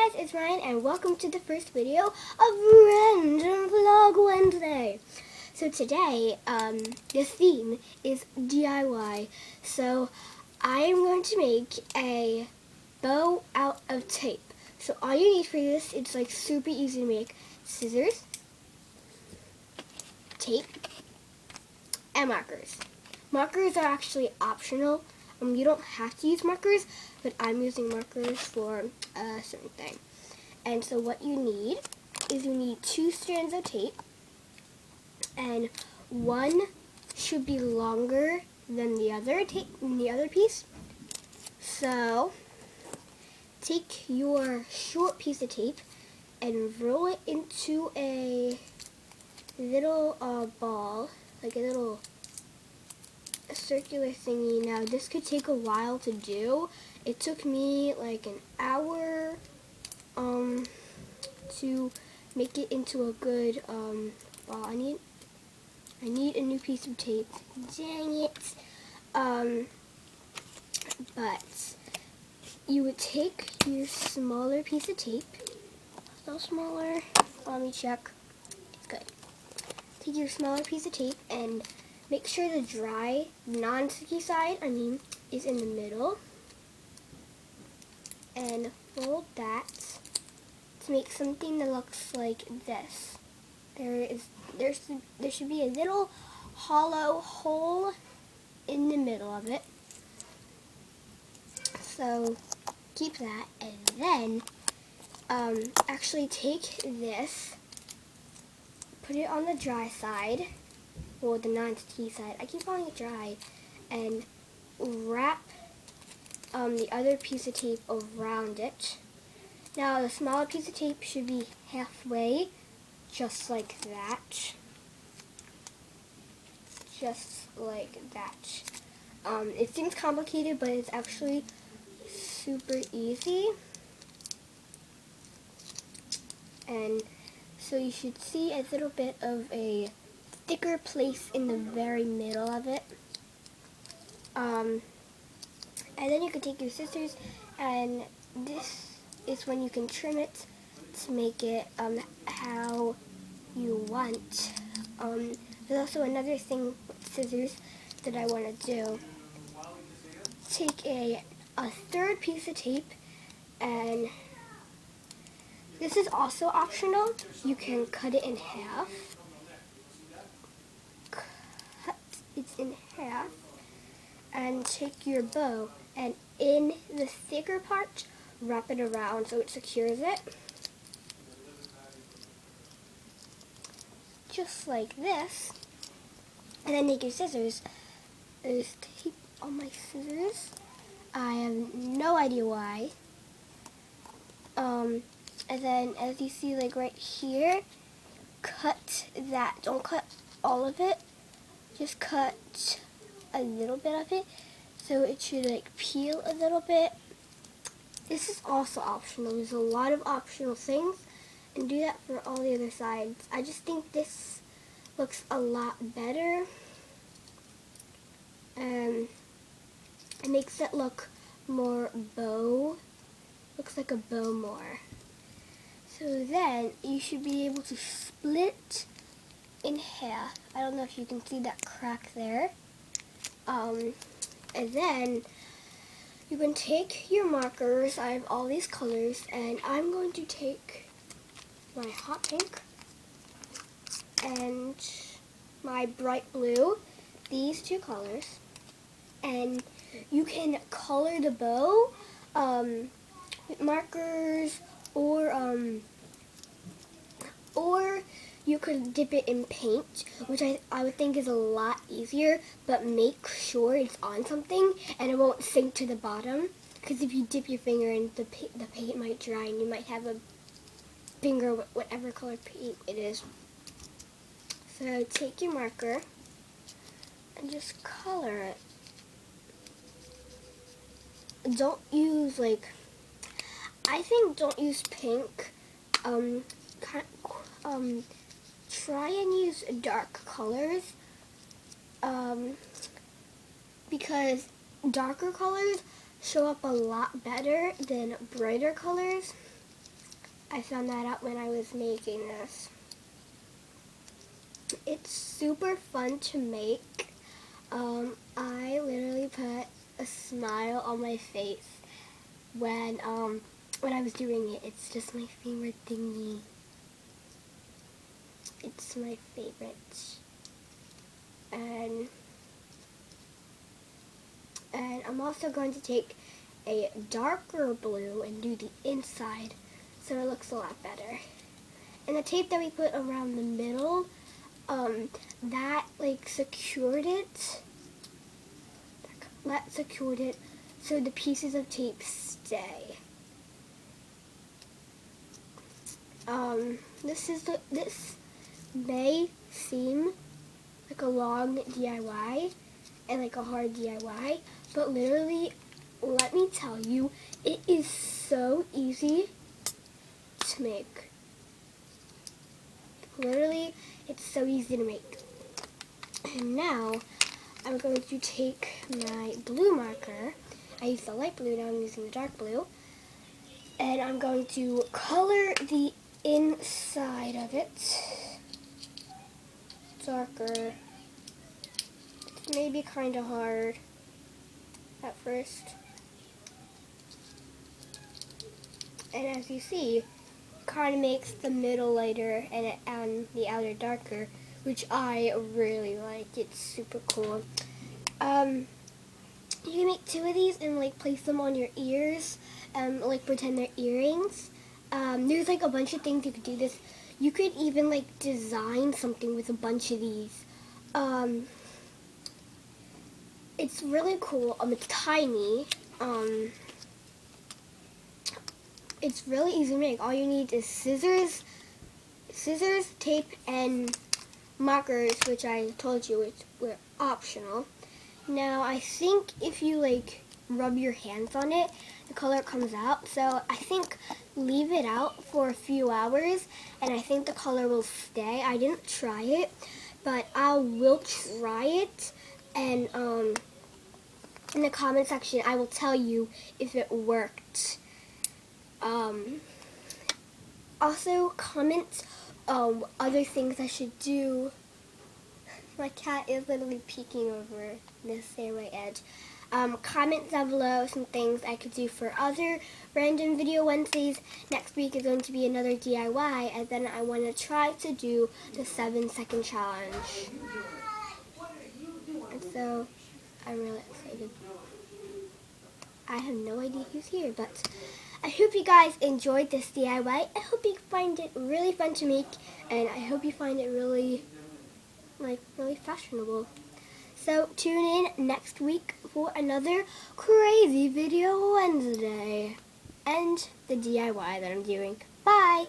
Hey guys, it's Ryan and welcome to the first video of Random Vlog Wednesday. So today, the theme is DIY. So I am going to make a bow out of tape. So all you need for this, it's like super easy to make: scissors, tape, and markers. Markers are actually optional. You don't have to use markers, but I'm using markers for a certain thing. And so what you need is you need 2 strands of tape, and one should be longer than the other piece. So take your short piece of tape and roll it into a little ball, like a little circular thingy. Now this could take a while to do. It took me like an hour to make it into a good ball. I need a new piece of tape. Dang it. But you would take your smaller piece of tape, a little smaller. Let me check. It's good. Take your smaller piece of tape and make sure the dry, non-sticky side, is in the middle. And fold that to make something that looks like this. There should be a little hollow hole in the middle of it. So keep that, and then actually take this, put it on the dry side, or the non-sticky side. I keep calling it dry, and wrap the other piece of tape around it. Now the smaller piece of tape should be halfway, just like that. Just like that. It seems complicated, but it's actually super easy. And so you should see a little bit of a thicker place in the very middle of it. And then you can take your scissors, and this is when you can trim it to make it how you want. There's also another thing with scissors that I want to do. Take a third piece of tape, and this is also optional. You can cut it in half. Cut it in half, and take your bow, and in the thicker part, wrap it around so it secures it. Just like this. And then take your scissors. There's tape on my scissors. I have no idea why. And then as you see, like right here, cut that. Don't cut all of it. Just cut a little bit of it, so it should like peel a little bit. This is also optional. There's a lot of optional things, and do that for all the other sides. I just think this looks a lot better. It makes it look more bow. Looks like a bow more. So then you should be able to split in half. I don't know if you can see that crack there. And then you can take your markers. I have all these colors, and I'm going to take my hot pink and my bright blue, these 2 colors, and you can color the bow with markers, or you could dip it in paint, which I would think is a lot easier, but make sure it's on something and it won't sink to the bottom, because if you dip your finger in, the paint might dry and you might have a finger with whatever color paint it is. So take your marker and just color it. Don't use don't use pink. Try and use dark colors, because darker colors show up a lot better than brighter colors. I found that out when I was making this. It's super fun to make. I literally put a smile on my face when I was doing it. It's just my favorite thingy. It's my favorite. And I'm also going to take a darker blue and do the inside so it looks a lot better. And the tape that we put around the middle, that like secured it. That secured it so the pieces of tape stay. This may seem like a long DIY and like a hard DIY, but literally, let me tell you, it is so easy to make. Literally, it's so easy to make. And now, I'm going to take my blue marker. I used the light blue, now I'm using the dark blue. And I'm going to color the inside of it darker. It's maybe kind of hard at first. And as you see, it kind of makes the middle lighter and the outer darker, which I really like. It's super cool. You can make two of these and like place them on your ears, like pretend they're earrings. There's like a bunch of things you could do this. You could even like design something with a bunch of these. It's really cool. It's tiny. It's really easy to make. All you need is scissors, tape, and markers, which I told you were optional. Now, I think if you like rub your hands on it, the color comes out. So I think leave it out for a few hours, and I think the color will stay. I didn't try it, but I will try it, and in the comment section, I will tell you if it worked. Also, comment other things I should do. My cat is literally peeking over this ceramic edge. Comment down below some things I could do for other random video Wednesdays. Next week is going to be another DIY, and then I want to try to do the 7-second challenge. And so, I'm really excited. I have no idea who's here, but I hope you guys enjoyed this DIY. I hope you find it really fun to make, and I hope you find it really fashionable. So tune in next week for another crazy video Wednesday and the DIY that I'm doing. Bye!